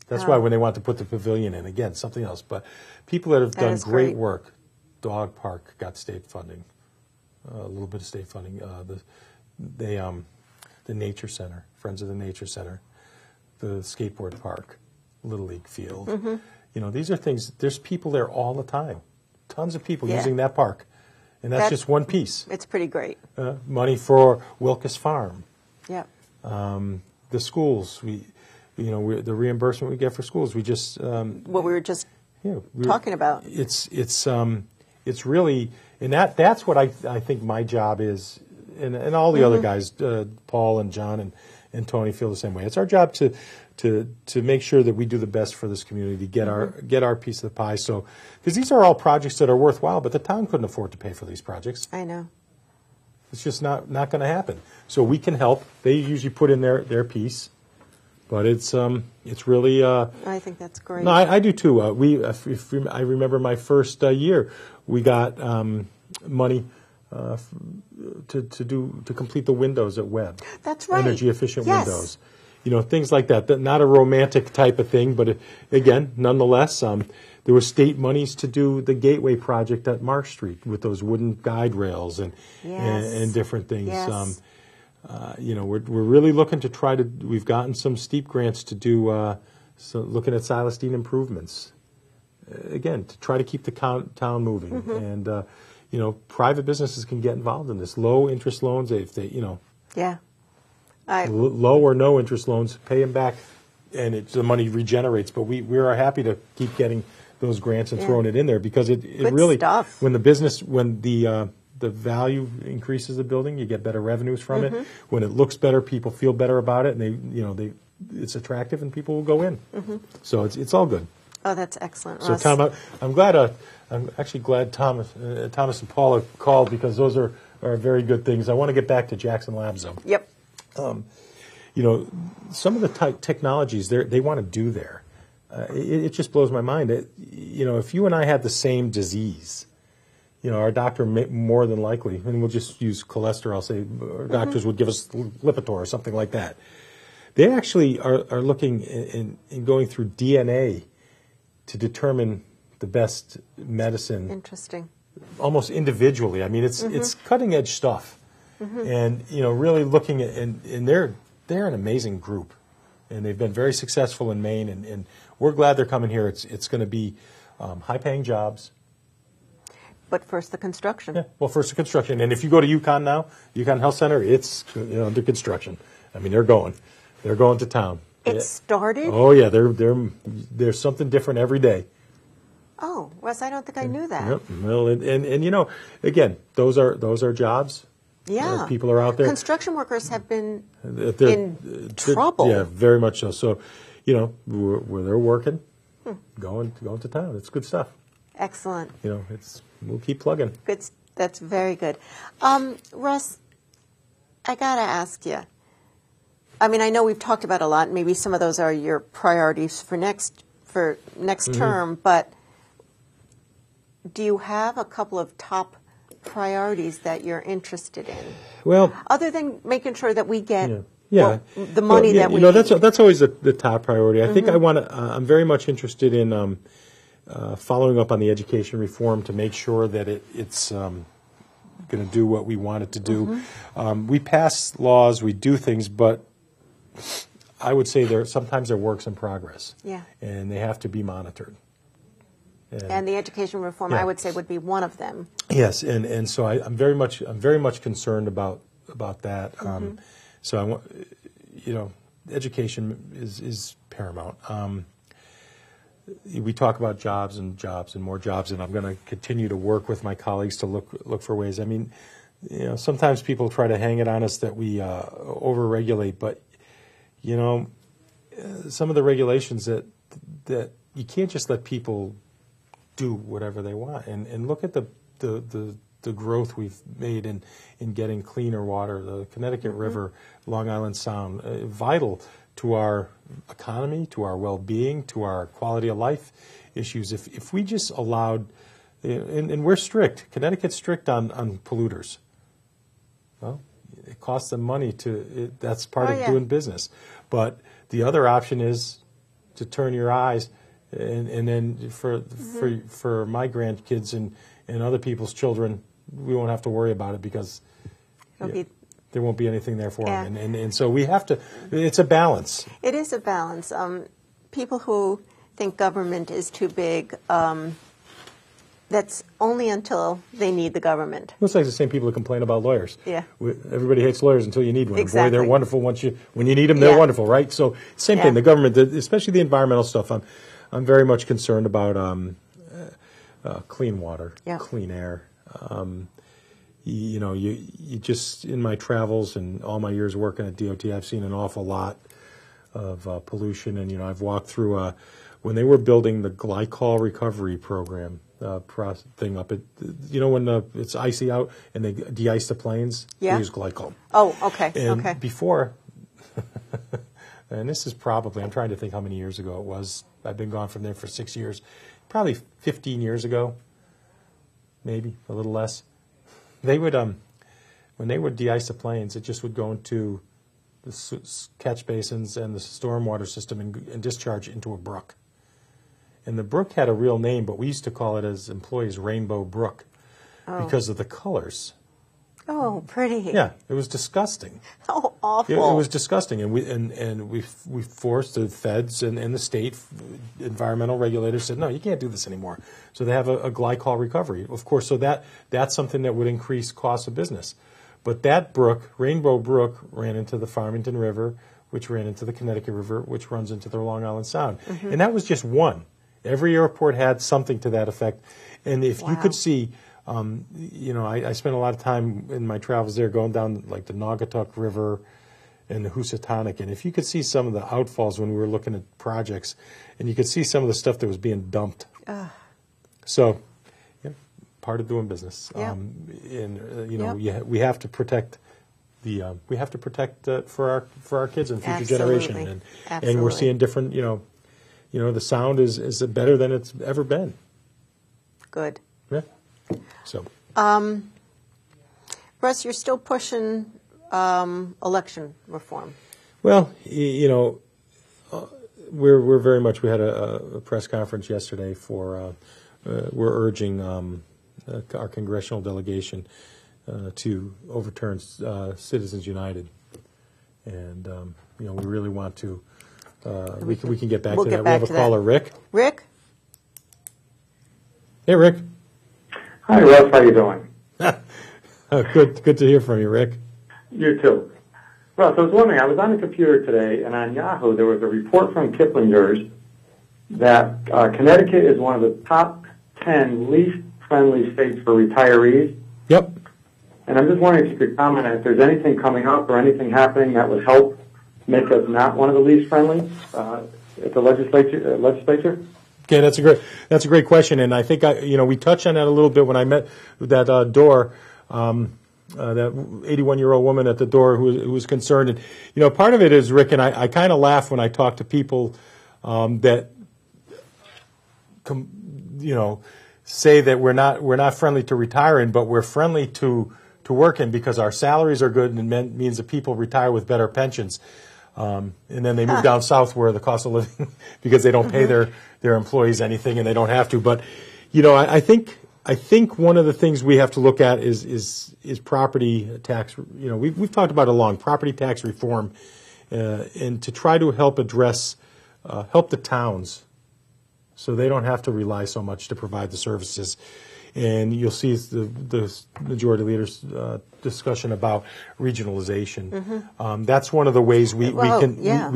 That's why when they want to put the pavilion in, again, something else. But people that have done great work, Dog Park got state funding, a little bit of state funding. The Nature Center, Friends of the Nature Center, the skateboard park, Little League field. These are things, there's people there all the time. Tons of people using that park. And that's just one piece. It's pretty great. Money for Wilkes Farm. Yeah. The schools, the reimbursement we get for schools, we just what we were just talking about. It's really, and that's what I think my job is, and all the other guys, Paul and John and Tony feel the same way. It's our job to make sure that we do the best for this community, get our piece of the pie. So, because these are all projects that are worthwhile, but the town couldn't afford to pay for these projects. I know. It's just not going to happen. So we can help. They usually put in their piece. But it's really. I think that's great. No, I do too. I remember my first year, we got money to complete the windows at Webb. That's right. Energy efficient windows. Things like that. Not a romantic type of thing, but again, nonetheless, there was state monies to do the Gateway project at Marsh Street with those wooden guide rails and different things. Yes. We're really looking to try to. We've gotten some steep grants to do. Looking at Celestine improvements, again, to try to keep the town moving. And private businesses can get involved in this. Low interest loans, if they, Yeah. low or no interest loans, pay them back, and the money regenerates. But we are happy to keep getting those grants and throwing it in there because it really stuff. when the value increases the building, you get better revenues from it. When it looks better, people feel better about it, and it's attractive, and people will go in. So it's all good. Oh, that's excellent, So Russ. Tom, I'm actually glad Thomas and Paula called because those are very good things. I want to get back to Jackson Labs though. Yep. Some of the technologies they want to do there. It just blows my mind. If you and I had the same disease. Our doctor may, more than likely, and we'll just use cholesterol, say our doctors would give us Lipitor or something like that. They actually are looking in going through DNA to determine the best medicine. Interesting. Almost individually. I mean, it's cutting edge stuff, and really looking at and they're an amazing group, and they've been very successful in Maine, and we're glad they're coming here. It's going to be high paying jobs. But first, the construction. Yeah, well, first the construction. And if you go to UConn now, UConn Health Center, it's under construction. I mean, they're going to town. It started? Oh, yeah, there's something different every day. Oh, Russ, I don't think I knew that. Yep. Well, and again, those are jobs. Yeah. People are out there. Construction workers have been in trouble. Yeah, very much so. So, where they're working, going to town. It's good stuff. Excellent. We'll keep plugging. Good. That's very good. Russ, I got to ask you. I mean, I know we've talked about a lot. Maybe some of those are your priorities for next term, but do you have a couple of top priorities that you're interested in? Well, other than making sure that we get the money that we need. That's always the top priority. I think I'm very much interested in following up on the education reform to make sure that it's going to do what we want it to do. We pass laws, we do things, but I would say sometimes they're works in progress. Yeah. And they have to be monitored. And the education reform, I would say, would be one of them. Yes, and so I'm very much concerned about that. So I want, education is paramount. We talk about jobs and more jobs, and I'm going to continue to work with my colleagues to look for ways. I mean, sometimes people try to hang it on us that we overregulate, but some of the regulations that you can't just let people do whatever they want. And look at the growth we've made in getting cleaner water. The Connecticut River, Long Island Sound, vital to our economy, to our well-being, to our quality of life issues. If we just allowed, and we're strict, Connecticut's strict on polluters. Well, it costs them money that's part of doing business. But the other option is to turn your eyes, and then for my grandkids and other people's children, we won't have to worry about it because there won't be anything there for them. And so we have to, it's a balance. It is a balance. People who think government is too big, that's only until they need the government. It's like the same people who complain about lawyers. Yeah. Everybody hates lawyers until you need one. Exactly. Boy, they're wonderful when you need them. They're wonderful, right? So same thing. The government, especially the environmental stuff. I'm very much concerned about clean water, clean air. You just in my travels and all my years working at DOT, I've seen an awful lot of pollution, and I've walked through when they were building the glycol recovery program. Thing up at, when it's icy out and they de-ice the planes, they use glycol. Oh, okay, and before, and this is probably, I'm trying to think how many years ago it was. I've been gone from there for 6 years. Probably 15 years ago, maybe a little less. They would, when they would de-ice the planes, it just would go into the catch basins and the stormwater system and discharge into a brook. And the brook had a real name, but we used to call it as employees Rainbow Brook because of the colors. Oh, pretty. Yeah, it was disgusting. Oh, awful. It was disgusting, and we forced the feds and the state environmental regulators said, no, you can't do this anymore. So they have a glycol recovery, of course. So that's something that would increase costs of business. But that brook, Rainbow Brook, ran into the Farmington River, which ran into the Connecticut River, which runs into the Long Island Sound, and that was just one. Every airport had something to that effect. And if you could see, I spent a lot of time in my travels there going down like the Naugatuck River and the Housatonic. And if you could see some of the outfalls when we were looking at projects, and you could see some of the stuff that was being dumped. So, part of doing business. We have to protect for our kids and future generation. And we're seeing different, the sound is better than it's ever been. Good. Yeah. So. Russ, you're still pushing election reform. Well, we're very much. We had a press conference yesterday for. We're urging our congressional delegation to overturn Citizens United, and we really want to. We can get back to that. We have a caller, Rick. Rick? Hey, Rick. Hi, Russ. How you doing? Good to hear from you, Rick. You too. Russ, I was wondering, I was on the computer today, and on Yahoo there was a report from Kiplinger's that Connecticut is one of the top 10 least friendly states for retirees. Yep. And I'm just wondering if you could comment if there's anything coming up or anything happening that would help make us not one of the least friendly at the legislature? Okay, that's a great question, and I think we touched on that a little bit when I met that door, that 81-year-old woman at the door who was concerned, and part of it is, Rick, and I kind of laugh when I talk to people that say that we're not friendly to retire in, but we're friendly to work in because our salaries are good, and it means that people retire with better pensions. And then they move down south where the cost of living, because they don't pay their employees anything and they don't have to. But, I think one of the things we have to look at is property tax. We've talked about it long, property tax reform, and to try to help help the towns so they don't have to rely so much to provide the services. And you'll see the majority leader's discussion about regionalization. That's one of the ways we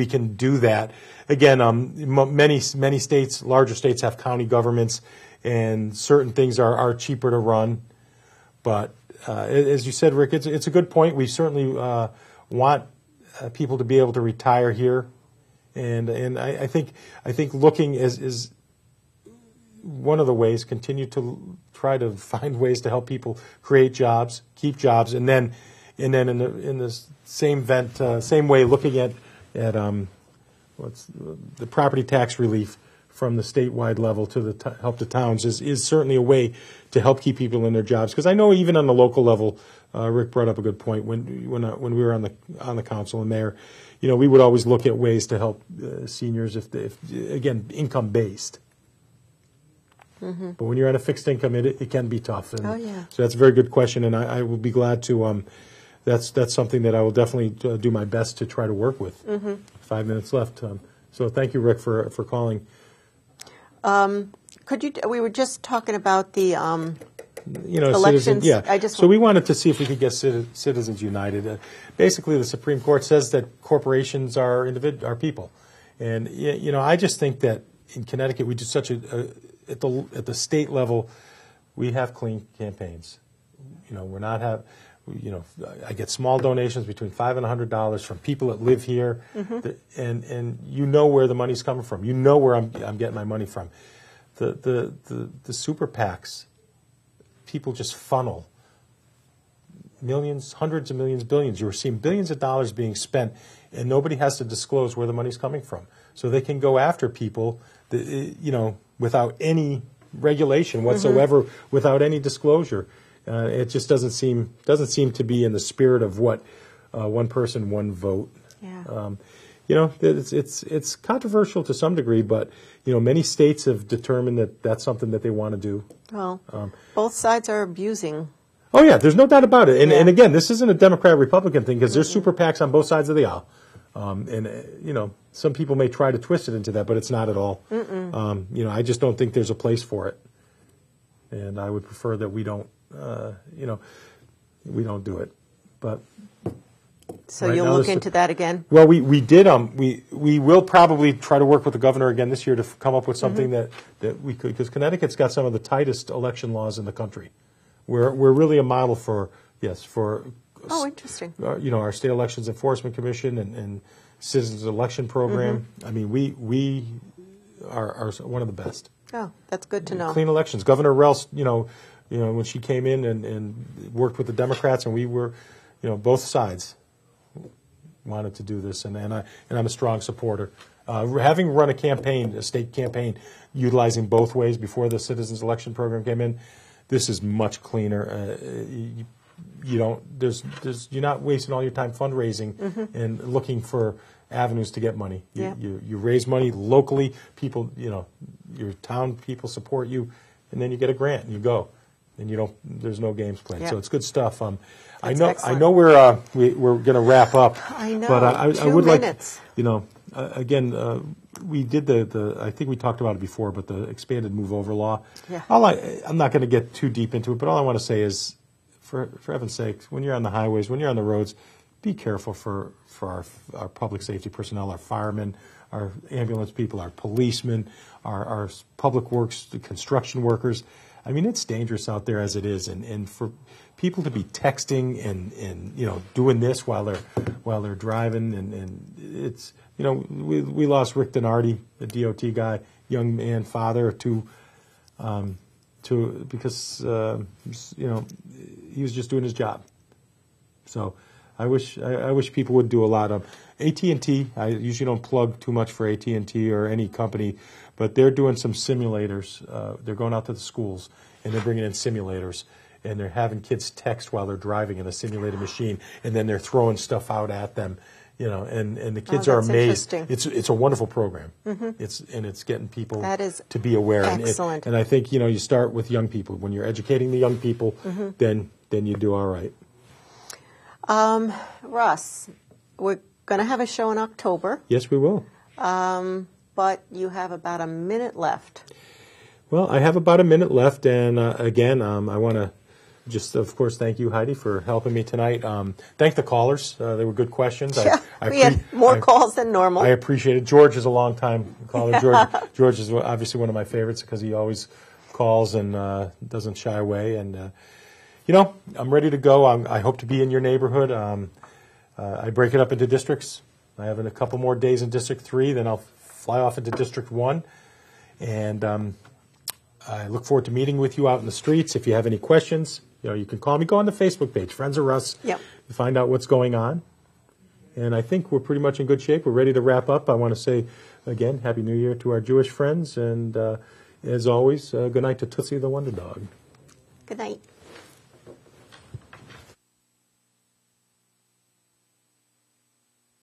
can do that. Again, many states, larger states, have county governments, and certain things are cheaper to run. But as you said, Rick, it's a good point. We certainly want people to be able to retire here, and I think looking is one of the ways, continue to try to find ways to help people create jobs, keep jobs, and then in the same way, looking at what's the property tax relief from the statewide level to help the towns is certainly a way to help keep people in their jobs. Because I know even on the local level, Rick brought up a good point when we were on the council and mayor, we would always look at ways to help seniors if again, income based. But when you're on a fixed income, it can be tough. And so that's a very good question, and I will be glad to. That's something that I will definitely do my best to try to work with. 5 minutes left. So thank you, Rick, for calling. Could you? We were just talking about the Citizens, elections. So we wanted to see if we could get Citizens United. Basically, the Supreme Court says that corporations are people, and I just think that in Connecticut we do such at the state level, we have clean campaigns. We're not I get small donations between $5 and $100 from people that live here, and where the money's coming from. Where I'm getting my money from. The super PACs, people just funnel millions, hundreds of millions, billions. You're seeing billions of dollars being spent, and nobody has to disclose where the money's coming from. So they can go after people that, without any regulation whatsoever, without any disclosure. It just doesn't seem to be in the spirit of what one person, one vote. It's controversial to some degree, but many states have determined that that's something that they want to do. Well, both sides are abusing. Oh yeah, there's no doubt about it. And again, this isn't a Democrat-Republican thing because there's super PACs on both sides of the aisle. Some people may try to twist it into that, but it's not at all. I just don't think there's a place for it, and I would prefer that we don't, we don't do it. But so right you'll look into that again. Well, we did. We will probably try to work with the governor again this year to come up with something that we could, because Connecticut's got some of the tightest election laws in the country. We're really a model for. Oh, interesting. Our state elections enforcement commission and citizens election program. I mean, we are one of the best. Oh, that's good to know. Clean elections. Governor Rels, when she came in and worked with the Democrats, and we were, both sides wanted to do this, and I'm a strong supporter. Having run a state campaign, utilizing both ways before the citizens election program came in, this is much cleaner. You're not wasting all your time fundraising and looking for avenues to get money. You raise money locally. People, your town people support you, and then you get a grant and you go, and there's no games played. So it's good stuff. I know we're going to wrap up. I know, but I would 2 minutes. Again, we did I think we talked about it before, but the expanded move over law. Yeah. I'm not going to get too deep into it, but all I want to say is, for heaven's sake, when you're on the highways, when you're on the roads, be careful for our public safety personnel, our firemen, our ambulance people, our policemen, our public works, the construction workers. I mean, it's dangerous out there as it is, and for people to be texting and doing this while they're driving, and it's we lost Rick Donardi, the DOT guy, young man, father because he was just doing his job. So I wish people would do a lot of AT&T. I usually don't plug too much for AT&T or any company, but they're doing some simulators. They're going out to the schools and they're bringing in simulators, and they're having kids text while they're driving in a simulated machine, and then they're throwing stuff out at them. And the kids are amazed. It's a wonderful program. Mm-hmm. It's getting people to be aware. Excellent. And I think you start with young people. When you're educating the young people, mm-hmm. then you do all right. Russ, we're going to have a show in October. Yes, we will. But you have about a minute left. Well, I have about a minute left, and again, I want to just, of course, thank you, Heidi, for helping me tonight. Thank the callers. They were good questions. Yeah, we had more calls than normal. I appreciate it. George is a long-time caller. Yeah. George is obviously one of my favorites because he always calls and doesn't shy away. And, I'm ready to go. I hope to be in your neighborhood. I break it up into districts. I have a couple more days in District 3, then I'll fly off into District 1. And I look forward to meeting with you out in the streets. If you have any questions, you can call me. Go on the Facebook page, Friends of Russ. Yep. To find out what's going on. And I think we're pretty much in good shape. We're ready to wrap up. I want to say, again, Happy New Year to our Jewish friends. And as always, good night to Tootsie the Wonder Dog. Good night.